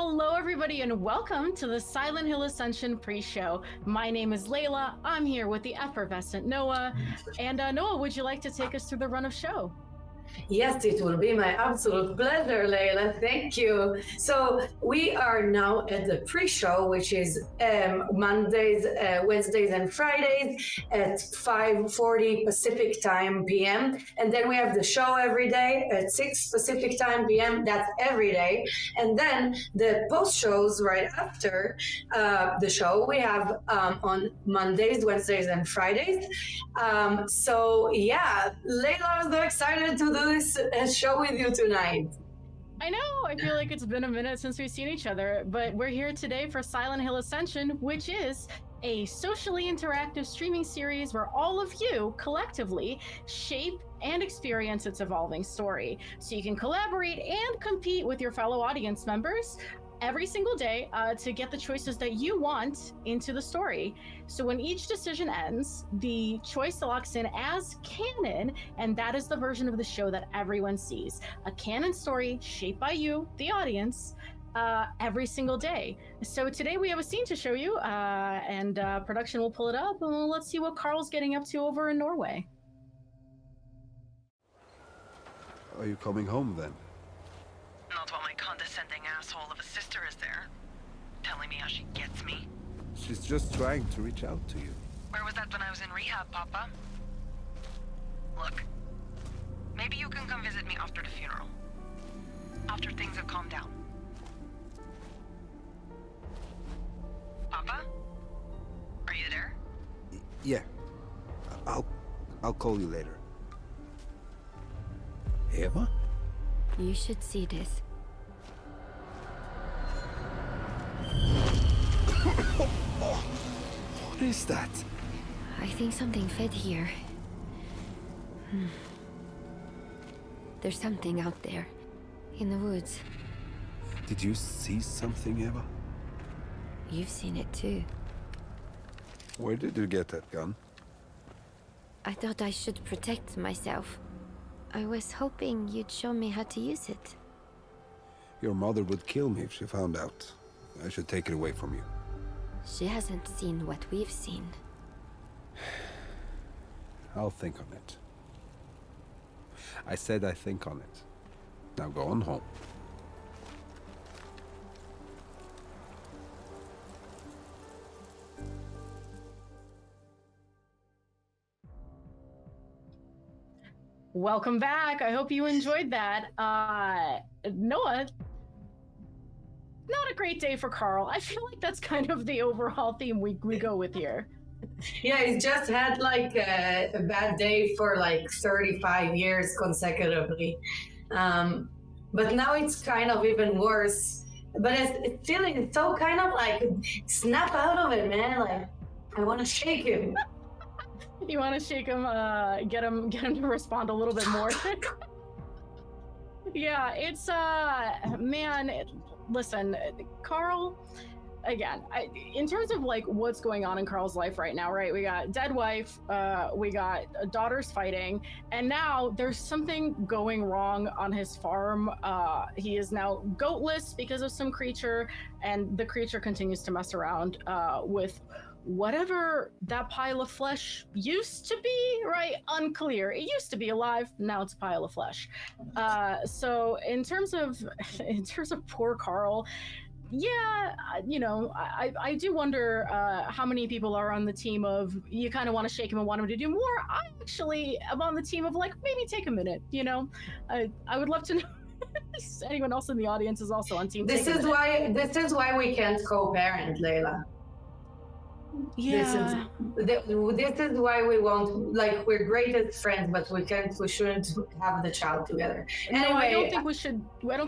Hello, everybody, and welcome to the Silent Hill Ascension pre-show. My name is Layla. I'm here with the effervescent Noah. And Noah, would you like to take us through the run of show? Yes, it will be my absolute pleasure, Layla. Thank you. So we are now at the pre-show, which is Mondays, Wednesdays, and Fridays at 5:40 Pacific Time PM. And then we have the show every day at 6 Pacific Time PM. That's every day. And then the post shows right after the show we have on Mondays, Wednesdays, and Fridays. So yeah, Layla, I'm so excited to do this show with you tonight. I know, I feel like it's been a minute since we've seen each other, but we're here today for Silent Hill Ascension, which is a socially interactive streaming series where all of you collectively shape and experience its evolving story. So you can collaborate and compete with your fellow audience members every single day to get the choices that you want into the story. So when each decision ends, the choice locks in as canon, and that is the version of the show that everyone sees. A canon story shaped by you, the audience, every single day. So today we have a scene to show you, and production will pull it up, and let's see what Carl's getting up to over in Norway. Are you coming home then? Not while my condescending asshole of a sister is there, telling me how she gets me. She's just trying to reach out to you. Where was that when I was in rehab, Papa? Look, maybe you can come visit me after the funeral. After things have calmed down. Papa? Are you there? Yeah. I'll call you later. Eva? You should see this. What is that? I think something fed here. There's something out there, in the woods. Did you see something, Eva? You've seen it too. Where did you get that gun? I thought I should protect myself. I was hoping you'd show me how to use it. Your mother would kill me if she found out. I should take it away from you. She hasn't seen what we've seen. I'll think on it. I said I think on it. Now go on home. Welcome back. I hope you enjoyed that. Noah, not a great day for Carl. I feel like that's kind of the overall theme we go with here. Yeah, he's just had like a bad day for like 35 years consecutively. But now it's kind of even worse. But it's still, it's so kind of like, snap out of it, man. Like, I want to shake him. You want to shake him, get him to respond a little bit more. Yeah, it's man. Listen, Carl. Again, in terms of like what's going on in Carl's life right now, right? We got dead wife, we got daughters fighting, and now there's something going wrong on his farm. He is now goatless because of some creature, and the creature continues to mess around with whatever that pile of flesh used to be, right? Unclear. It used to be alive, now it's a pile of flesh. So in terms of poor Carl, yeah, you know, I do wonder how many people are on the team of you kind of want to shake him and want him to do more. I actually am on the team of like maybe take a minute, you know. I would love to know if anyone else in the audience is also on team. This is why we can't co-parent, Layla. Yeah. This is why we won't, like, we're great as friends, but we shouldn't have the child together. Anyway, no, I don't think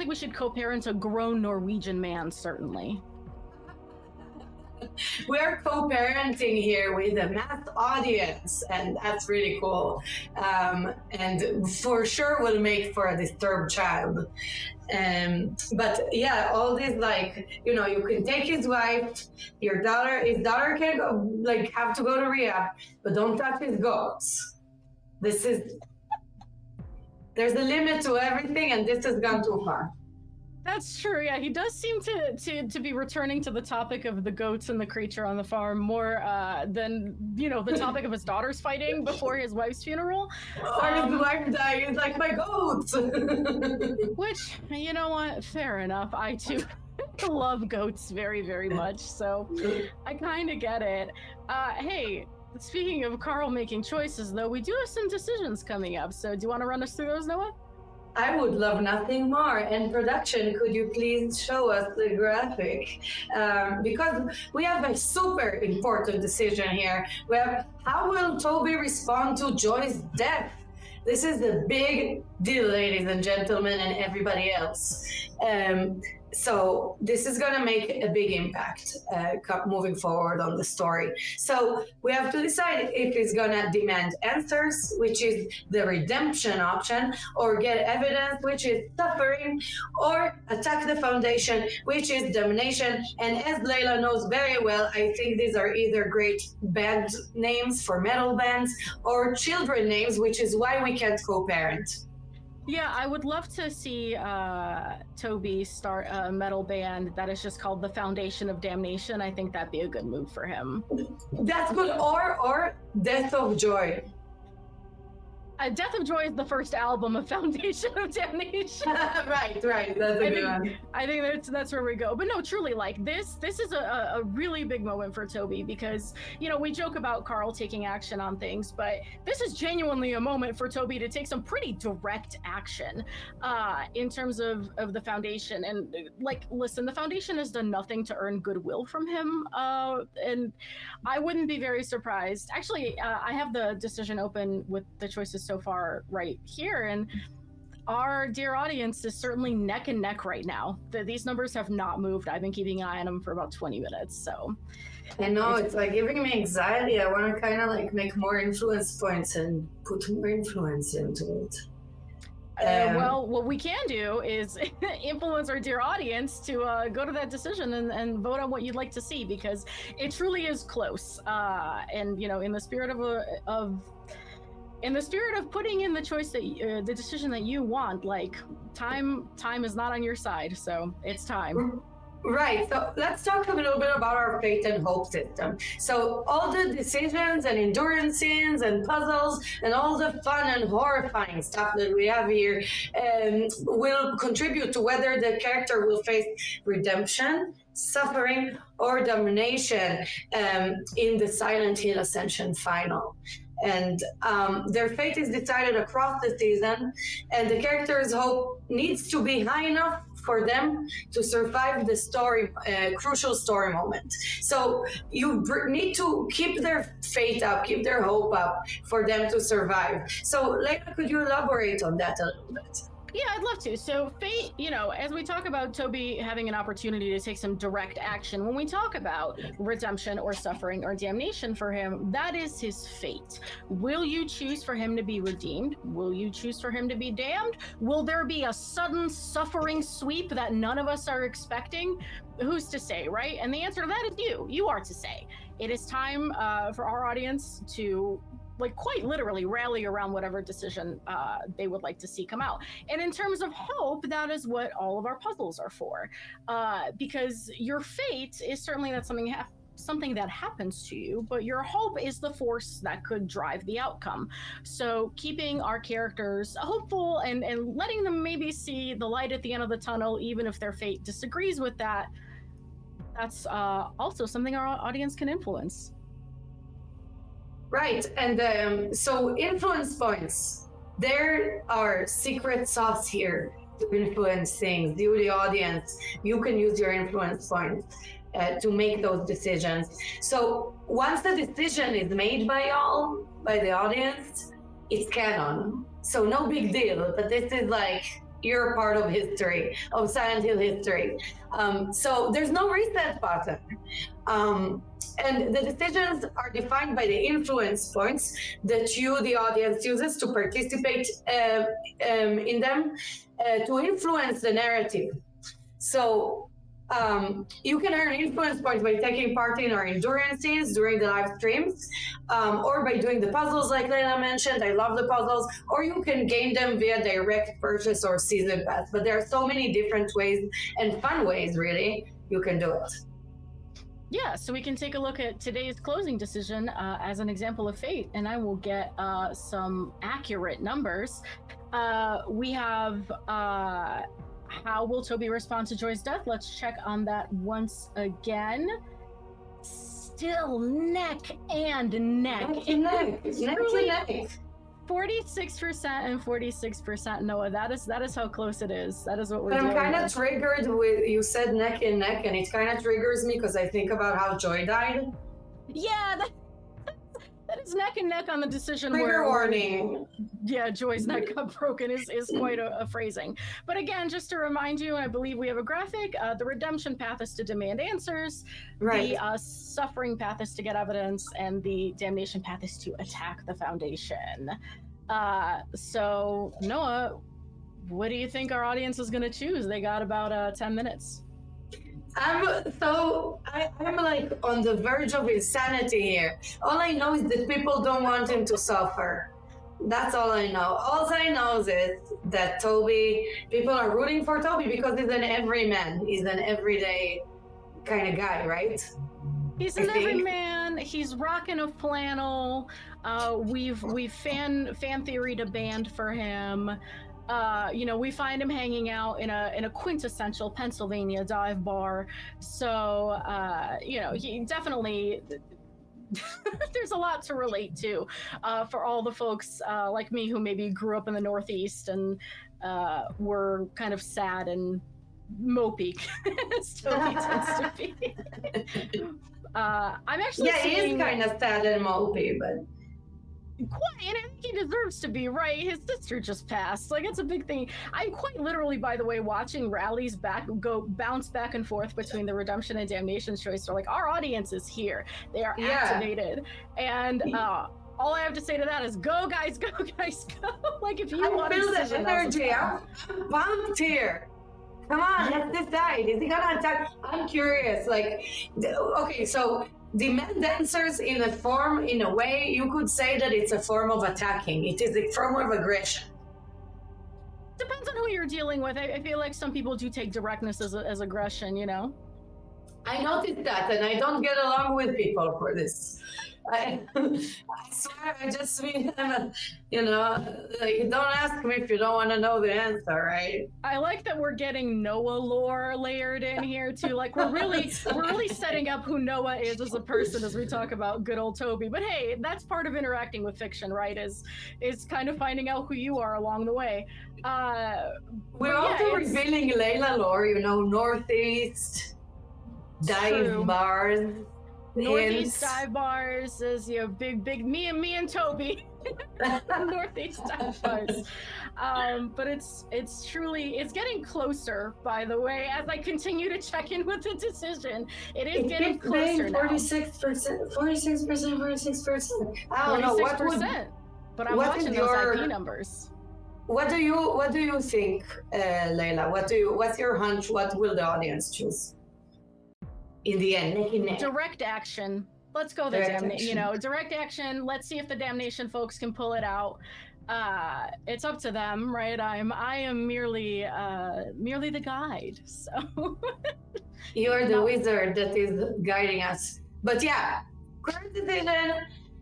we should co-parent a grown Norwegian man, certainly. We're co-parenting here with a mass audience, and that's really cool. And for sure will make for a disturbed child. But yeah, all this, like, you know, you can take his wife, his daughter can go, like, have to go to rehab, but don't touch his goats. There's a limit to everything, and this has gone too far. That's true. Yeah, he does seem to be returning to the topic of the goats and the creature on the farm more than the topic of his daughters fighting before his wife's funeral. Or his wife dying. It's like my goats. Which, you know what? Fair enough. I too love goats very, very much, so I kind of get it. Hey, speaking of Carl making choices, though, we do have some decisions coming up. So, do you want to run us through those, Noah? I would love nothing more. And production, could you please show us the graphic? Because we have a super important decision here. We have, how will Toby respond to Joy's death? This is a big deal, ladies and gentlemen, and everybody else. So this is going to make a big impact moving forward on the story. So we have to decide if he's going to demand answers, which is the redemption option, or get evidence, which is suffering, or attack the foundation, which is domination. And as Layla knows very well, I think these are either great band names for metal bands or children names, which is why we can't co-parent. Yeah, I would love to see Toby start a metal band that is just called the Foundation of Damnation. I think that'd be a good move for him. That's good. Or Death of Joy. Death of Joy is the first album of Foundation of Damnation. right. That's a good one. I think that's where we go. But no, truly, like this is a really big moment for Toby because, we joke about Carl taking action on things, but this is genuinely a moment for Toby to take some pretty direct action in terms of the Foundation. And listen, the Foundation has done nothing to earn goodwill from him. And I wouldn't be very surprised. Actually, I have the decision open with the choices so far right here, and our dear audience is certainly neck and neck right now. These numbers have not moved. I've been keeping an eye on them for about 20 minutes, so I know it's like giving me anxiety. I want to kind of make more influence points and put more influence into it. Well, what we can do is influence our dear audience to go to that decision and vote on what you'd like to see, because it truly is close. And in the spirit of putting in the choice that the decision that you want, time is not on your side, so it's time. Right. So let's talk a little bit about our fate and hope system. So all the decisions and endurance scenes and puzzles and all the fun and horrifying stuff that we have here will contribute to whether the character will face redemption, suffering, or domination in the Silent Hill Ascension final. And their fate is decided across the season, and the character's hope needs to be high enough for them to survive the story, crucial story moment. So you need to keep their fate up, keep their hope up for them to survive. So Layla, could you elaborate on that a little bit? Yeah, I'd love to. So fate, as we talk about Toby having an opportunity to take some direct action, when we talk about redemption or suffering or damnation for him, that is his fate. Will you choose for him to be redeemed? Will you choose for him to be damned? Will there be a sudden suffering sweep that none of us are expecting? Who's to say, right? And the answer to that is you. You are to say. It is time for our audience to quite literally rally around whatever decision they would like to see come out. And in terms of hope, that is what all of our puzzles are for. Because your fate is certainly not something that happens to you, but your hope is the force that could drive the outcome. So keeping our characters hopeful and letting them maybe see the light at the end of the tunnel, even if their fate disagrees with that, that's also something our audience can influence. Right, and so influence points. There are secret sauce here to influence things. You, the audience, you can use your influence points to make those decisions. So once the decision is made by y'all, by the audience, it's canon. So no big deal, but this is you're a part of history, of Silent Hill history. So there's no reset button. And the decisions are defined by the influence points that you, the audience, uses to participate in them to influence the narrative. So You can earn influence points by taking part in our endurances during the live streams, or by doing the puzzles like Leila mentioned. I love the puzzles. Or you can gain them via direct purchase or season pass. But there are so many different ways and fun ways, really, you can do it. Yeah, so we can take a look at today's closing decision as an example of fate, and I will get some accurate numbers. We have how will Toby respond to Joy's death? Let's check on that once again. Still neck and neck. Neck and neck. Neck and neck. 46% and 46%, Noah. That is how close it is. That is what we're But doing. I'm kind of triggered with you said neck and neck, and it kind of triggers me because I think about how Joy died. Yeah, that is neck and neck on the decision. Trigger warning. Yeah, Joy's neck got broken is quite a phrasing. But again, just to remind you, I believe we have a graphic. The redemption path is to demand answers. Right. The suffering path is to get evidence, and the damnation path is to attack the Foundation. So Noah, what do you think our audience is going to choose? They got about 10 minutes. I'm like on the verge of insanity here. All I know is that people don't want him to suffer. That's all I know. All I know is that people are rooting for Toby because he's an everyman. He's an everyday kind of guy, right? He's an everyman. He's rocking a flannel. We've fan theoried a band for him. We find him hanging out in a quintessential Pennsylvania dive bar. So, he definitely. There's a lot to relate to for all the folks like me who maybe grew up in the Northeast and were kind of sad and mopey, as Toby tends to be. I'm actually he is kind of sad and mopey, but quite, and I think he deserves to be, right? His sister just passed. Like, it's a big thing. I'm quite literally, by the way, watching rallies bounce back and forth between the redemption and damnation choice. So, like, our audience is here. They are activated. And all I have to say to that is go, guys, go, guys, go. Like, if you want to feel that energy, I'm pumped here. Come on, let's decide. Is he gonna attack? I'm curious. Like, okay, so demand answers in a way, you could say that it's a form of attacking. It is a form of aggression. Depends on who you're dealing with. I feel like some people do take directness as aggression, you know? I noticed that, and I don't get along with people for this. I swear, I just mean, don't ask me if you don't want to know the answer, right? I like that we're getting Noah lore layered in here too. Like we're really setting up who Noah is as a person as we talk about good old Toby. But hey, that's part of interacting with fiction, right? Is kind of finding out who you are along the way. We're also revealing Layla lore, Northeast dive bars. Northeast dive bars is big me and Toby. Northeast dive bars. But it's truly getting closer, by the way, as I continue to check in with the decision. It's getting closer now. 46%. I don't know what but I'm watching those IP numbers. What do you think, Layla? What's your hunch? What will the audience choose? In the end, direct action. Let's go direct action. Let's see if the damnation folks can pull it out. It's up to them, right? I am merely the guide. So you're the wizard that is guiding us. But yeah, current decision.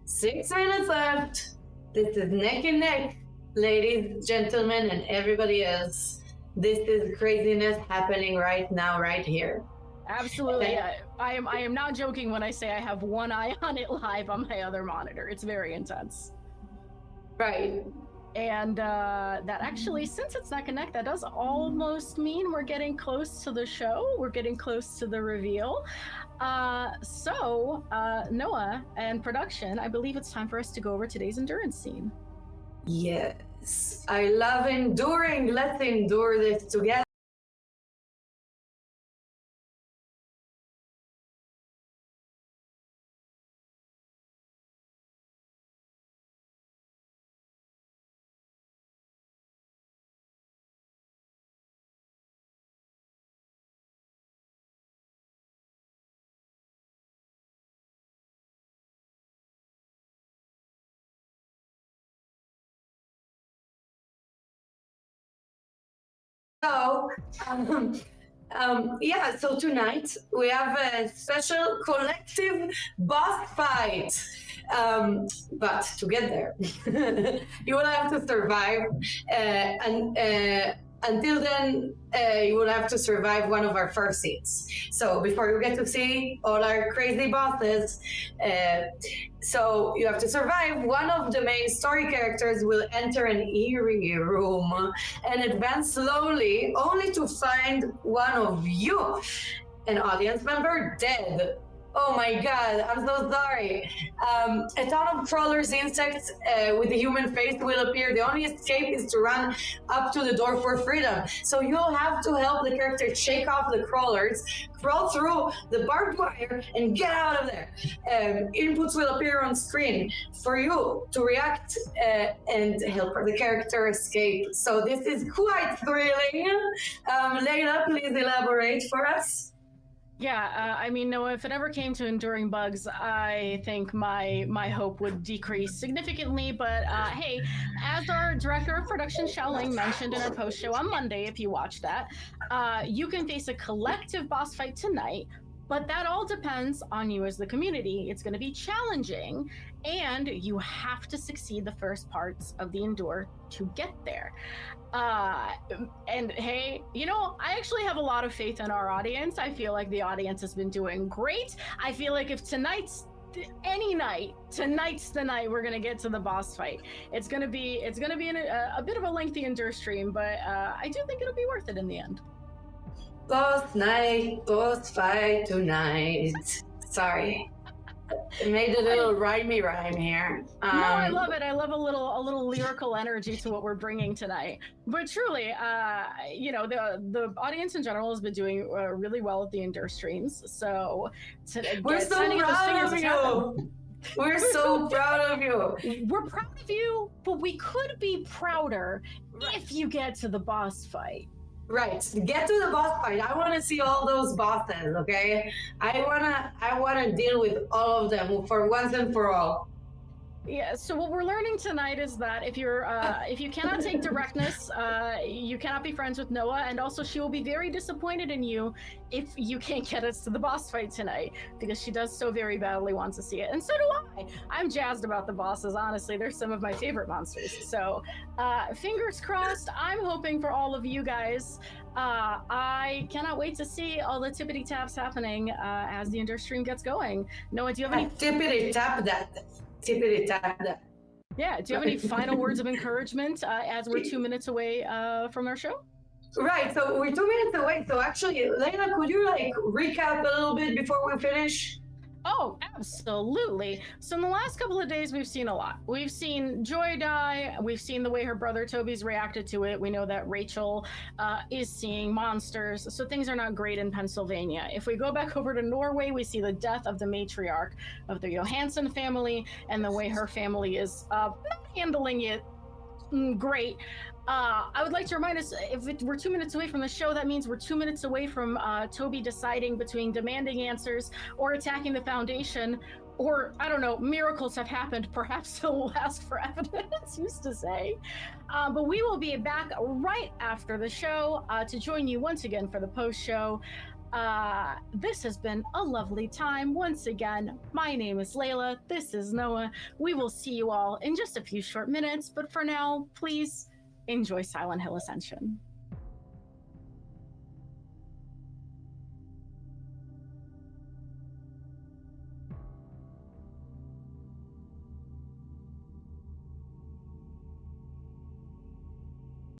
6 minutes left. This is neck and neck, ladies, gentlemen, and everybody else. This is craziness happening right now, right here. Absolutely. I am not joking when I say I have one eye on it live on my other monitor. It's very intense. Right. And that actually, since it's neck and neck, that does almost mean we're getting close to the show. We're getting close to the reveal. So Noah and production, I believe it's time for us to go over today's endurance scene. Yes. I love enduring. Let's endure this together. So, yeah, so tonight we have a special collective boss fight. But to get there, you will have to survive, and until then, you will have to survive one of our first scenes. So before you get to see all our crazy bosses, so you have to survive. One of the main story characters will enter an eerie room and advance slowly, only to find one of you, an audience member, dead. Oh my god, I'm so sorry. A ton of crawlers, insects with a human face will appear. The only escape is to run up to the door for freedom. So you'll have to help the character shake off the crawlers, crawl through the barbed wire, and get out of there. Inputs will appear on screen for you to react and help the character escape. So this is quite thrilling. Layla, please elaborate for us. Yeah, I mean, Noah, if it ever came to enduring bugs, I think my hope would decrease significantly. But hey, as our director of production, Xiaoling, mentioned in our post show on Monday, if you watch that, you can face a collective boss fight tonight. But that all depends on you as the community. It's going to be challenging, and you have to succeed the first parts of the endure to get there. And hey, you know, I actually have a lot of faith in our audience. I feel like the audience has been doing great. I feel like if tonight's the night we're gonna get to the boss fight. It's gonna be a bit of a lengthy endure stream, but I do think it'll be worth it in the end. Boss night, boss fight tonight. Sorry. I made a little rhymey rhyme here. No, I love it. I love a little lyrical energy to what we're bringing tonight. But truly, you know, the audience in general has been doing really well at the endure streams. So we're so proud of you. We're so proud of you. We're proud of you, but we could be prouder if you get to the boss fight. Right. Get to the boss fight. I want to see all those bosses, okay? I wanna deal with all of them for once and for all. Yeah, so what we're learning tonight is that if you cannot take directness, you cannot be friends with Noah, and also she will be very disappointed in you if you can't get us to the boss fight tonight, because she does so very badly want to see it, and so do I. I'm jazzed about the bosses, honestly. They're some of my favorite monsters. So fingers crossed. I'm hoping for all of you guys. I cannot wait to see all the tippity taps happening as the endure stream gets going. Noah, do you have any tippity tap that? Tippity tap that. Yeah, do you have any final words of encouragement as we're 2 minutes away from our show? Right, so we're 2 minutes away. So actually, Layla, could you recap a little bit before we finish? Oh, absolutely. So in the last couple of days, we've seen a lot. We've seen Joy die. We've seen the way her brother Toby's reacted to it. We know that Rachel is seeing monsters. So things are not great in Pennsylvania. If we go back over to Norway, we see the death of the matriarch of the Johansson family and the way her family is not handling it great. I would like to remind us, if we're 2 minutes away from the show, that means we're 2 minutes away from Toby deciding between demanding answers or attacking the Foundation, or, I don't know, miracles have happened. Perhaps he'll ask for evidence, used to say. But we will be back right after the show to join you once again for the post-show. This has been a lovely time. Once again, my name is Layla. This is Noah. We will see you all in just a few short minutes. But for now, please enjoy Silent Hill Ascension.